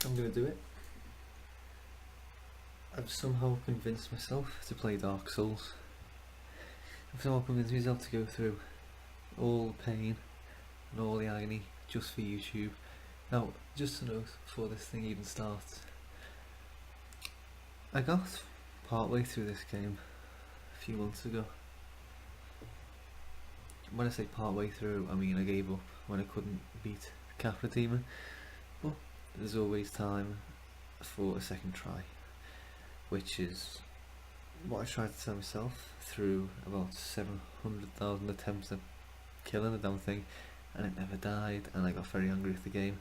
I'm gonna do it. I've somehow convinced myself to play Dark Souls. I've somehow convinced myself to go through all the pain and all the agony just for YouTube. Now, just to note, before this thing even starts, I got partway through this game a few months ago. When I say partway through, I mean I gave up when I couldn't beat the Capra Demon, but there's always time for a second try, which is what I tried to tell myself through about 700,000 attempts at killing the damn thing, and it never died, and I got very angry with the game.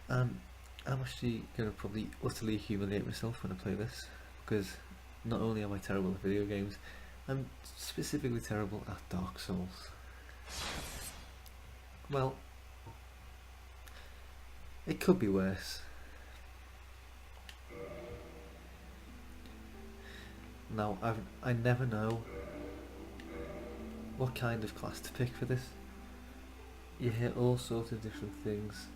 And I'm actually going to probably utterly humiliate myself when I play this, because not only am I terrible at video games, I'm specifically terrible at Dark Souls. Well, it could be worse. Now, I never know what kind of class to pick for this. You hear all sorts of different things,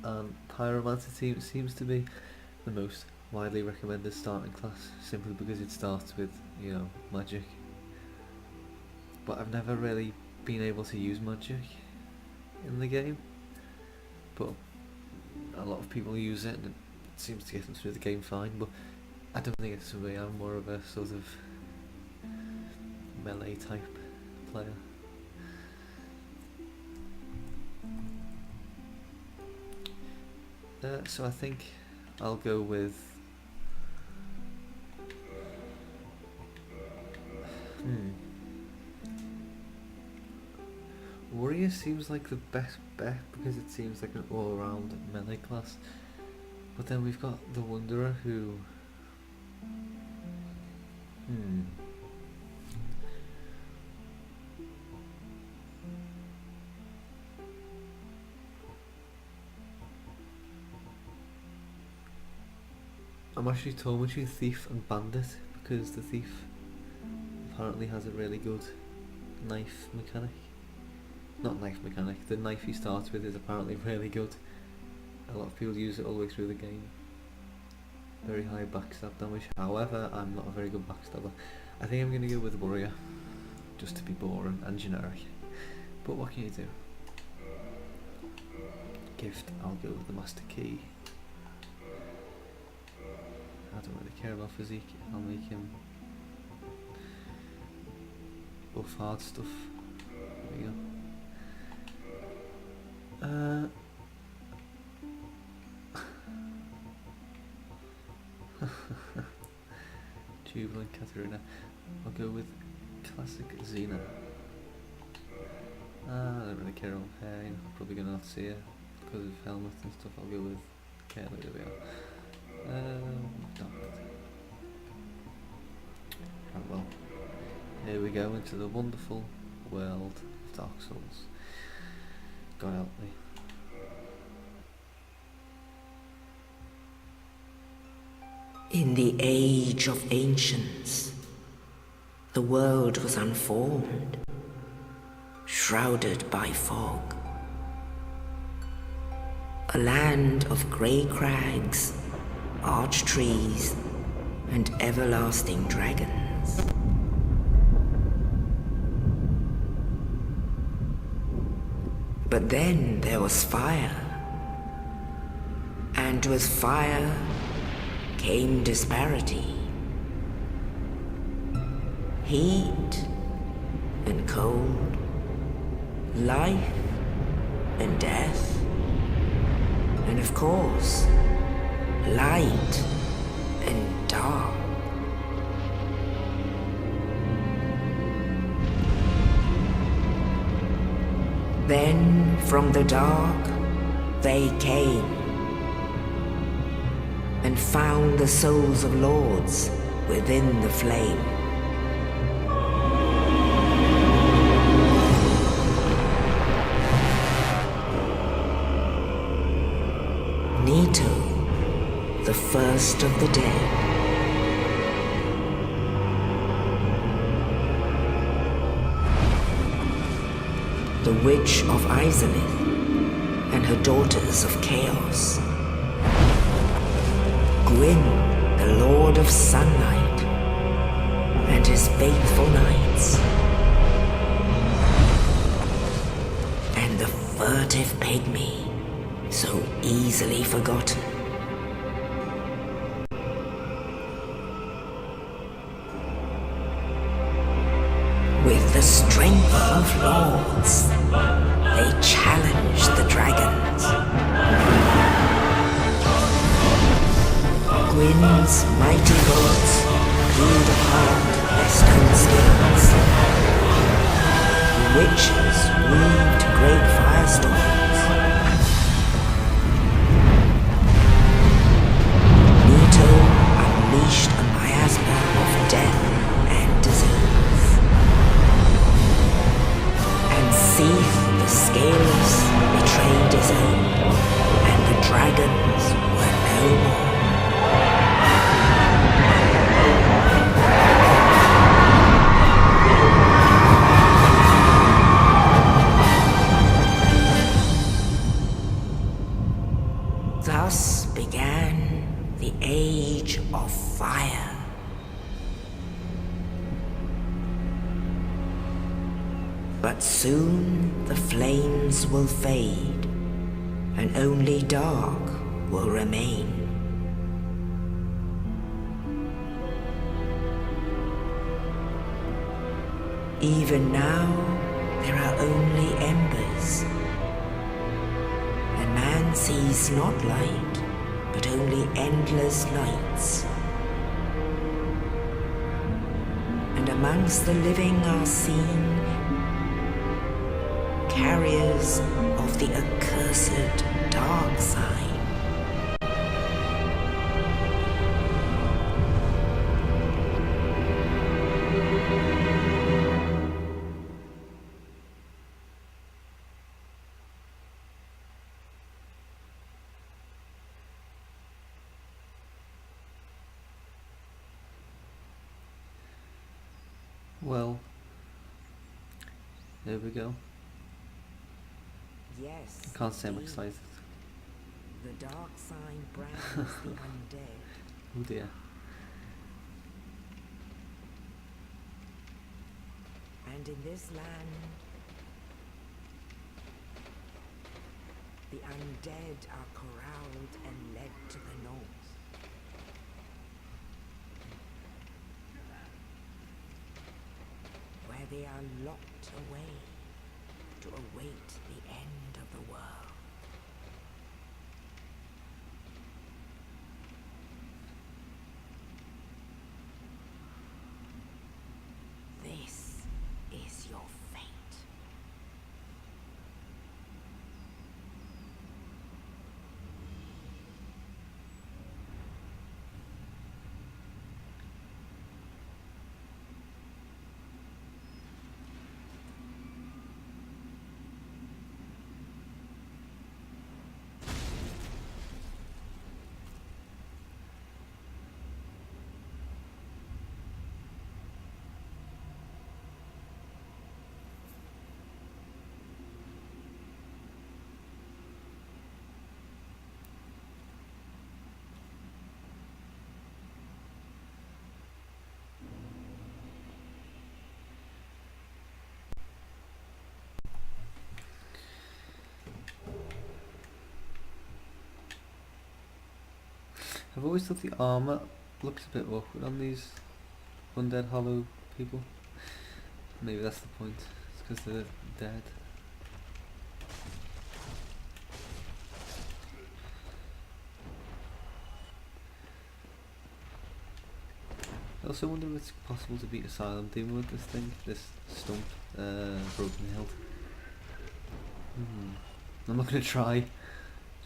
and Pyromancer seems to be the most widely recommended starting class, simply because it starts with, you know, magic. But I've never really been able to use magic in the game, but a lot of people use it and it seems to get them through the game fine, but I don't think it's for me. I'm more of a sort of melee type player. So I think I'll go with Warrior seems like the best bet because it seems like an all-around melee class, but then we've got the Wanderer who I'm actually torn between Thief and Bandit, because the Thief apparently has a really good knife mechanic. Not knife mechanic, the knife he starts with is apparently really good. A lot of people use it all the way through the game. Very high backstab damage. However, I'm not a very good backstabber. I think I'm going to go with Warrior, just to be boring and generic. But what can you do? Gift, I'll go with the Master Key. I don't really care about physique. I'll make him buff hard stuff. There we go. Jubilant Katarina. I'll go with classic Xena. I don't really care about hair, you know, I'm probably gonna not see her because of helmets and stuff. I'll go with Kelly, there we are. Right, well, here we go into the wonderful world of Dark Souls. God help me. In the age of ancients, the world was unformed, shrouded by fog. A land of grey crags, arch trees, and everlasting dragons. But then there was fire, and with fire came disparity. Heat and cold, life and death, and of course, light and dark. Then from the dark they came and found the souls of lords within the flame. Nito, the first of the dead. The Witch of Asylum and her daughters of chaos. Gwyn, the Lord of Sunlight, and his faithful knights, and the furtive pygmy, so easily forgotten. With the strength of lords, they challenged the dragons. Gwyn's mighty gods peeled apart their stone skills. The witches weaved great firestorms. Nito unleashed a miasma of death and disease. And Seath, the Scaleless, betrayed his own, and the dragons were no more. Thus began the Age of Fire. But soon the flames will fade, and only dark will remain. Even now, there are only embers. And man sees not light, but only endless nights. And amongst the living are seen carriers of the accursed dark sign. Well, there we go. Yes. I can't say I'm indeed. excited. The dark sign brands the undead. Oh dear. And in this land, the undead are corralled and led to the north. Where they are locked away to await the end of the world. This is your fate. I've always thought the armour looks a bit awkward on these undead hollow people. Maybe that's the point. It's because they're dead. I also wonder if it's possible to beat Asylum Demon with this thing, this stump, broken hilt. I'm not going to try.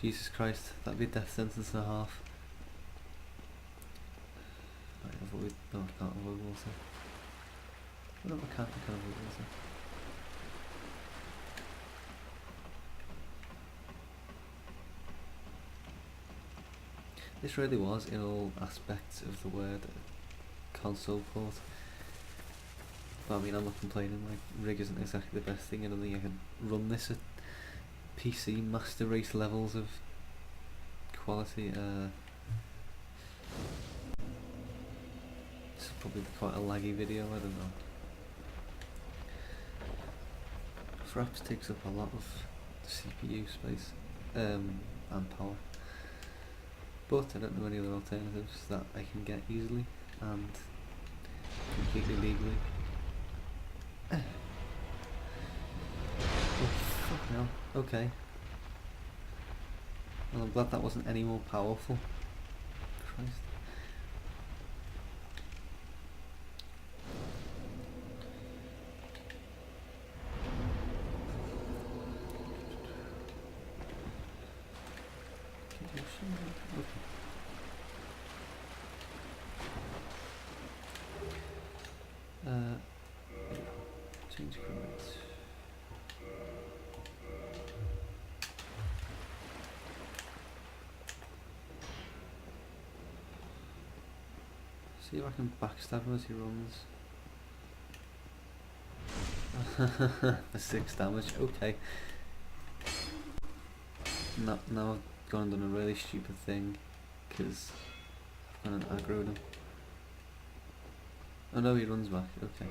Jesus Christ, that'd be a death sentence and a half. Right, avoid. No, I can't avoid water. No, I can't avoid water. This really was, in all aspects of the word, a console port. But I mean, I'm not complaining, like, rig isn't exactly the best thing, I don't think I can run this at PC master race levels of quality. probably quite a laggy video, I don't know. Fraps takes up a lot of CPU space and power, but I don't know any other alternatives that I can get easily and completely legally. Oh, fuck hell. Okay. Well, I'm glad that wasn't any more powerful. Christ. Okay. Change equipment. See if I can backstab him as he runs. For 6 damage, okay. Now I've gone and done a really stupid thing, because I've gone and aggroed him. Oh no, he runs back, okay.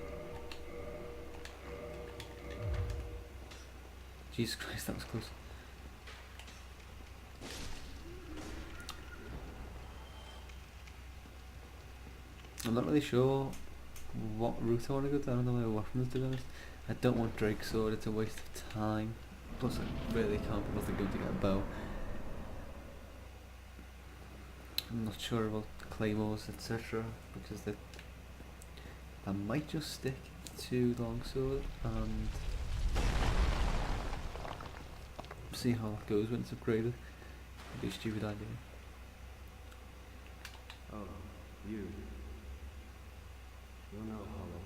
Jesus Christ, that was close. I'm not really sure what route I want to go down on my weapons, to be honest. I don't want Drake's sword, it's a waste of time. Plus I really can't be bothered going to get a bow. I'm not sure about claymores, etc. because I might just stick to longsword and see how that goes when it's upgraded. It'd be a stupid idea. Oh, you. You're now hollow.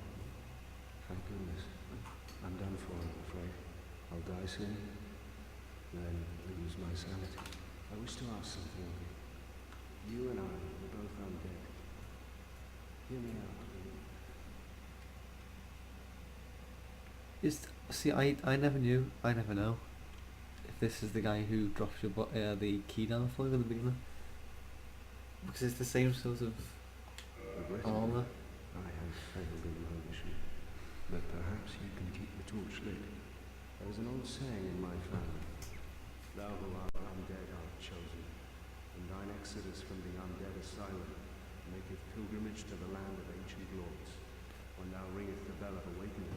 Thank goodness. I'm done for, I'm afraid. I'll die soon, then lose my sanity. I wish to ask something of you. You and I are both undead. Hear me out, please. See, I never knew, I never know if this is the guy who drops your the key down for you at the beginning. Because it's the same sort of armour. I have failed in my mission, but perhaps you can keep the torch lit. There is an old saying in my family: thou who art undead art chosen, and thine exodus from the undead asylum maketh pilgrimage to the land of ancient lords. When thou ringest the bell of awakening,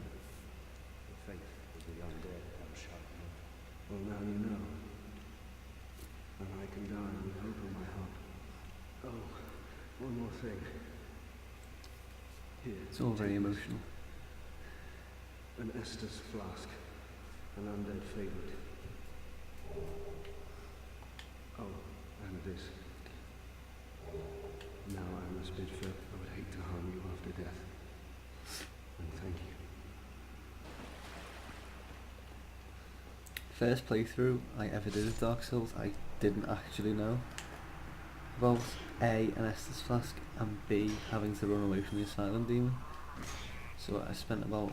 the faith of the undead thou shalt know. Well, now you know, and I can die with hope in my heart. Oh, one more thing. Here, It's all very emotional. An Estus flask, an undead favourite. Oh, and this. Now I must bid farewell. I would hate to harm you after death. And thank you. First playthrough I ever did of Dark Souls, I didn't actually know about A, an Estus flask, and B, having to run away from the Asylum demon. So I spent about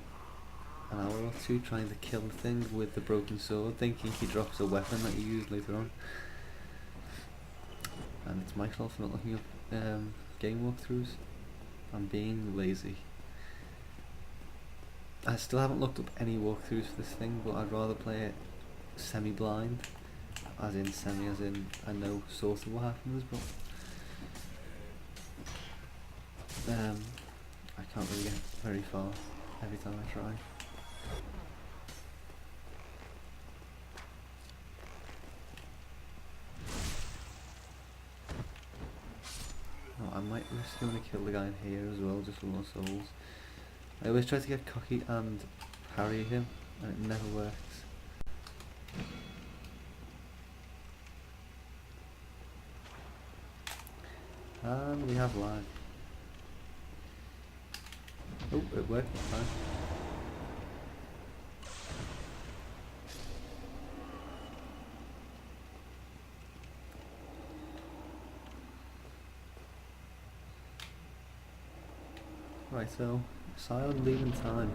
an hour or two trying to kill the thing with the broken sword, thinking he drops a weapon that you use later on. And it's my fault for not looking up game walkthroughs. I'm being lazy. I still haven't looked up any walkthroughs for this thing, but I'd rather play it semi-blind, as in I know sort of what happens, but I can't really get very far every time I try. Oh, I might risk going to kill the guy in here as well, just for more souls. I always try to get cocky and parry him, and it never works. And we have lag. Oh, it worked this time. Right, so Asylum leaving time.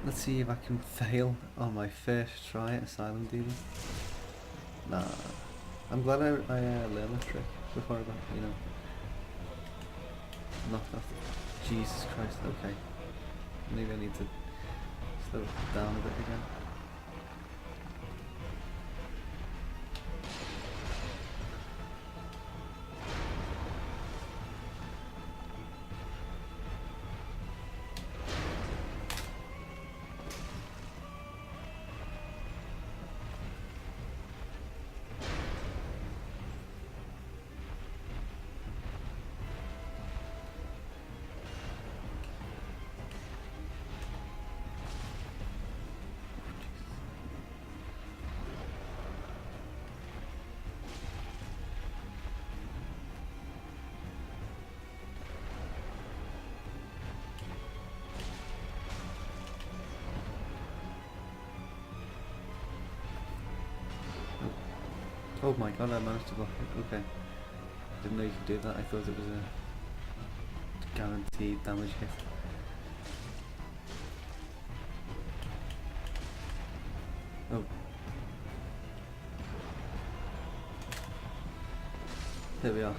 Let's see if I can fail on my first try at Asylum Demon. Nah, I'm glad I learned that trick before I got, knocked off Jesus Christ, okay. Maybe I need to slow it down a bit again. Oh my god, I managed to block it. Okay. Didn't know you could do that. I thought it was a guaranteed damage hit. Oh. There we are.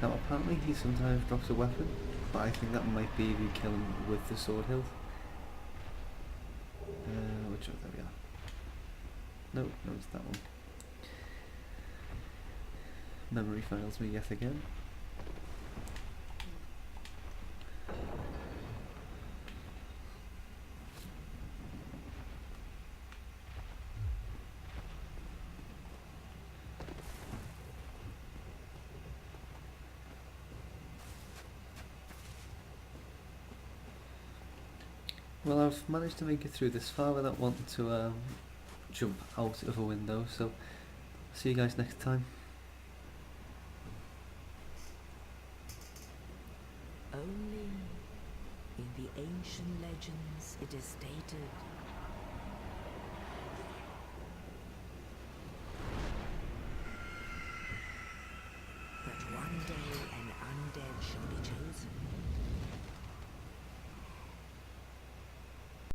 Now apparently he sometimes drops a weapon, but I think that might be if you kill him with the sword hilt. Which one? There we are. No, it's that one. Memory fails me yet again. Well, I've managed to make it through this far without wanting to jump out of a window, so see you guys next time. Only in the ancient legends it is stated that one day an undead shall be chosen